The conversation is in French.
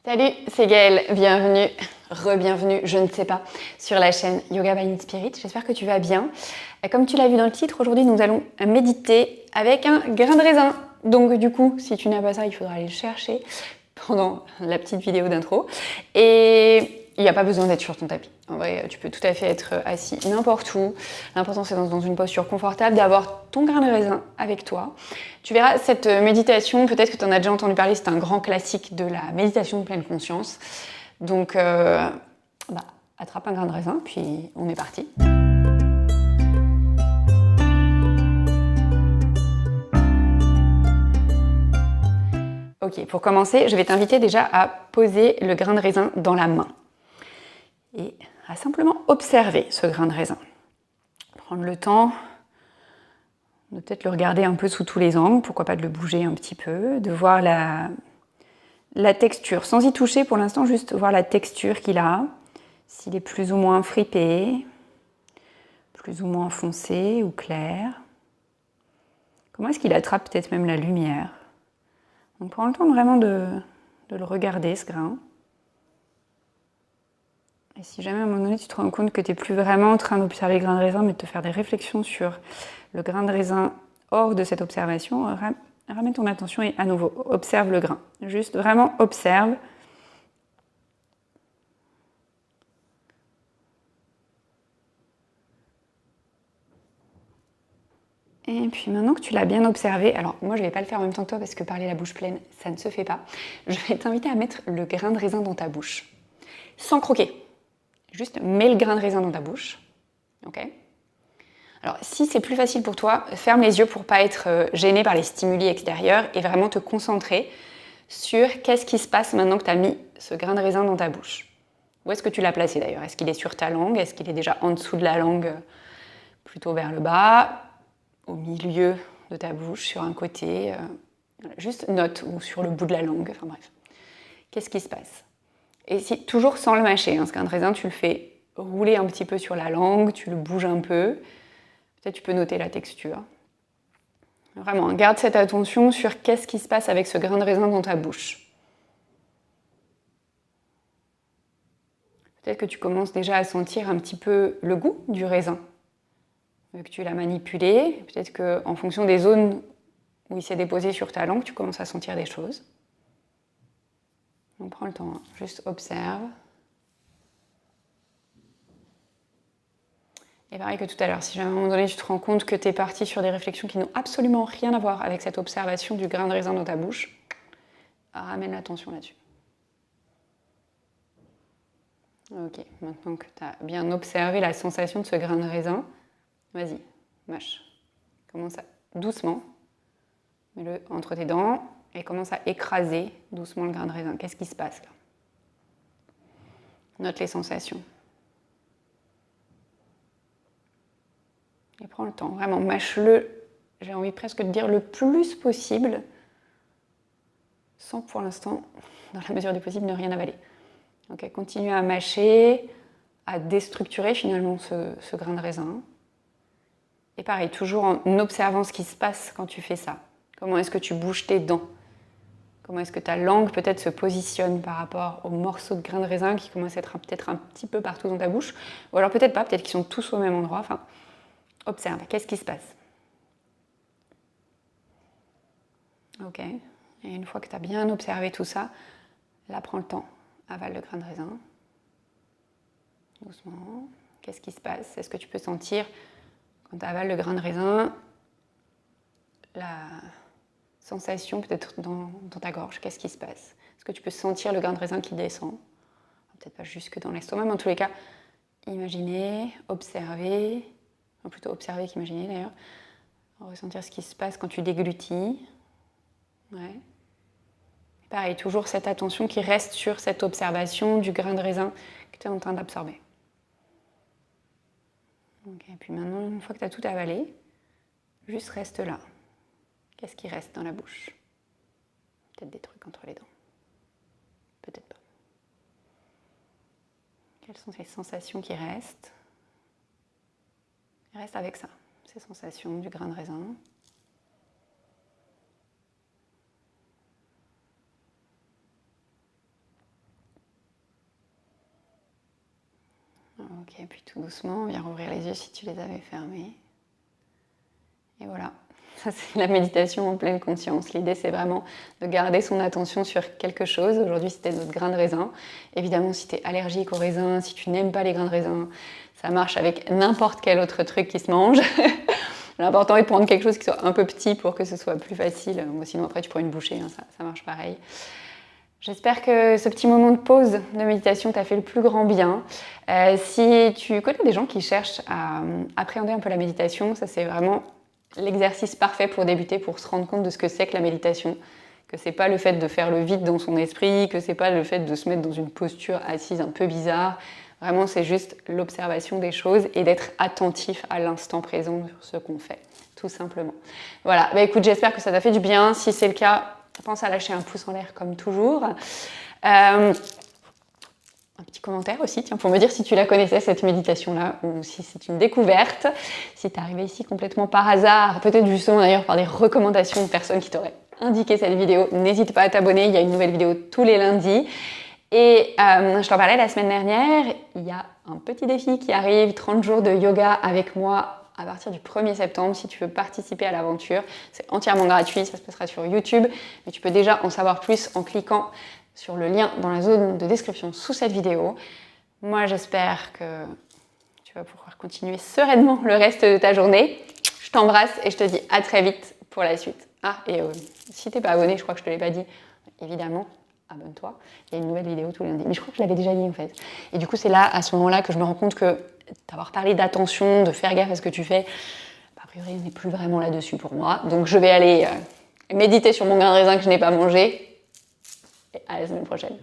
Salut, c'est Gaëlle, bienvenue, re-bienvenue, je ne sais pas, sur la chaîne Yoga by Need Spirit. J'espère que tu vas bien. Comme tu l'as vu dans le titre, aujourd'hui nous allons méditer avec un grain de raisin. Donc du coup, si tu n'as pas ça, il faudra aller le chercher pendant la petite vidéo d'intro. Et il n'y a pas besoin d'être sur ton tapis. En vrai, tu peux tout à fait être assis n'importe où. L'important, c'est dans une posture confortable, d'avoir ton grain de raisin avec toi. Tu verras, cette méditation, peut-être que tu en as déjà entendu parler, c'est un grand classique de la méditation de pleine conscience. Donc, attrape un grain de raisin, puis on est parti. Ok, pour commencer, je vais t'inviter déjà à poser le grain de raisin dans la main et à simplement observer ce grain de raisin. Prendre le temps de peut-être le regarder un peu sous tous les angles, pourquoi pas de le bouger un petit peu, de voir la texture, sans y toucher pour l'instant, juste voir la texture qu'il a, s'il est plus ou moins fripé, plus ou moins foncé ou clair. Comment est-ce qu'il attrape peut-être même la lumière? Donc prends le temps vraiment de le regarder, ce grain. Et si jamais à un moment donné tu te rends compte que tu n'es plus vraiment en train d'observer le grain de raisin, mais de te faire des réflexions sur le grain de raisin hors de cette observation, ramène ton attention et à nouveau, observe le grain. Juste vraiment observe. Et puis maintenant que tu l'as bien observé, alors moi je ne vais pas le faire en même temps que toi parce que parler la bouche pleine, ça ne se fait pas. Je vais t'inviter à mettre le grain de raisin dans ta bouche, sans croquer. Juste mets le grain de raisin dans ta bouche, ok? Alors si c'est plus facile pour toi, ferme les yeux pour ne pas être gêné par les stimuli extérieurs et vraiment te concentrer sur qu'est-ce qui se passe maintenant que tu as mis ce grain de raisin dans ta bouche. Où est-ce que tu l'as placé d'ailleurs? Est-ce qu'il est sur ta langue? Est-ce qu'il est déjà en dessous de la langue, plutôt vers le bas? Au milieu de ta bouche, sur un côté, juste note, ou sur le bout de la langue, enfin bref. Qu'est-ce qui se passe? Et si, toujours sans le mâcher, ce grain de raisin, tu le fais rouler un petit peu sur la langue, tu le bouges un peu, peut-être tu peux noter la texture. Vraiment, garde cette attention sur qu'est-ce qui se passe avec ce grain de raisin dans ta bouche. Peut-être que tu commences déjà à sentir un petit peu le goût du raisin. Vu que tu l'as manipulé, peut-être qu'en fonction des zones où il s'est déposé sur ta langue, tu commences à sentir des choses. Donc prends le temps, juste observe. Et pareil que tout à l'heure, si à un moment donné tu te rends compte que tu es parti sur des réflexions qui n'ont absolument rien à voir avec cette observation du grain de raisin dans ta bouche, ramène l'attention là-dessus. Ok, maintenant que tu as bien observé la sensation de ce grain de raisin, vas-y, mâche. Commence doucement, mets-le entre tes dents et commence à écraser doucement le grain de raisin. Qu'est-ce qui se passe là? Note les sensations. Et prends le temps, vraiment, mâche-le, j'ai envie presque de dire le plus possible, sans pour l'instant, dans la mesure du possible, ne rien avaler. Ok, continue à mâcher, à déstructurer finalement ce grain de raisin. Et pareil, toujours en observant ce qui se passe quand tu fais ça. Comment est-ce que tu bouges tes dents? Comment est-ce que ta langue peut-être se positionne par rapport aux morceaux de grain de raisin qui commencent à être peut-être un petit peu partout dans ta bouche? Ou alors peut-être pas, peut-être qu'ils sont tous au même endroit. Enfin, observe, qu'est-ce qui se passe? Ok. Et une fois que tu as bien observé tout ça, là, prends le temps. Avale le grain de raisin. Doucement. Qu'est-ce qui se passe? Est-ce que tu peux sentir, quand tu avales le grain de raisin, la sensation peut-être dans ta gorge? Qu'est-ce qui se passe? Est-ce que tu peux sentir le grain de raisin qui descend? Peut-être pas jusque dans l'estomac, mais en tous les cas, imaginer, observer, ou plutôt observer qu'imaginer d'ailleurs, ressentir ce qui se passe quand tu déglutis. Ouais. Pareil, toujours cette attention qui reste sur cette observation du grain de raisin que tu es en train d'absorber. Okay, et puis maintenant, une fois que tu as tout avalé, juste reste là. Qu'est-ce qui reste dans la bouche? Peut-être des trucs entre les dents. Peut-être pas. Quelles sont ces sensations qui restent? Reste avec ça, ces sensations du grain de raisin. Ok, puis tout doucement, viens rouvrir les yeux si tu les avais fermés. Et voilà, ça c'est la méditation en pleine conscience. L'idée c'est vraiment de garder son attention sur quelque chose. Aujourd'hui c'était notre grain de raisin. Évidemment si tu es allergique aux raisins, si tu n'aimes pas les grains de raisin, ça marche avec n'importe quel autre truc qui se mange. L'important est de prendre quelque chose qui soit un peu petit pour que ce soit plus facile. Moi, sinon après tu prends une bouchée, hein, ça marche pareil. J'espère que ce petit moment de pause de méditation t'a fait le plus grand bien. Si tu connais des gens qui cherchent à appréhender un peu la méditation, ça c'est vraiment l'exercice parfait pour débuter, pour se rendre compte de ce que c'est que la méditation, que c'est pas le fait de faire le vide dans son esprit, que c'est pas le fait de se mettre dans une posture assise un peu bizarre. Vraiment, c'est juste l'observation des choses et d'être attentif à l'instant présent sur ce qu'on fait, tout simplement. Voilà, bah écoute, j'espère que ça t'a fait du bien. Si c'est le cas, pense à lâcher un pouce en l'air comme toujours. Un petit commentaire aussi, tiens, pour me dire si tu la connaissais cette méditation-là ou si c'est une découverte. Si tu es arrivé ici complètement par hasard, peut-être justement d'ailleurs par des recommandations de personnes qui t'auraient indiqué cette vidéo, n'hésite pas à t'abonner, il y a une nouvelle vidéo tous les lundis. Et je t'en parlais la semaine dernière, il y a un petit défi qui arrive, 30 jours de yoga avec moi à partir du 1er septembre. Si tu veux participer à l'aventure, c'est entièrement gratuit, ça se passera sur YouTube, mais tu peux déjà en savoir plus en cliquant sur le lien dans la zone de description sous cette vidéo. Moi, j'espère que tu vas pouvoir continuer sereinement le reste de ta journée. Je t'embrasse et je te dis à très vite pour la suite. Ah, et si t'es pas abonné, je crois que je te l'ai pas dit, évidemment, abonne-toi. Il y a une nouvelle vidéo tous les lundis. Mais je crois que je l'avais déjà dit en fait. Et du coup, c'est là, à ce moment-là, que je me rends compte que d'avoir parlé d'attention, de faire gaffe à ce que tu fais, a priori, on n'est plus vraiment là-dessus pour moi. Donc, je vais aller méditer sur mon grain de raisin que je n'ai pas mangé. Et à la semaine prochaine.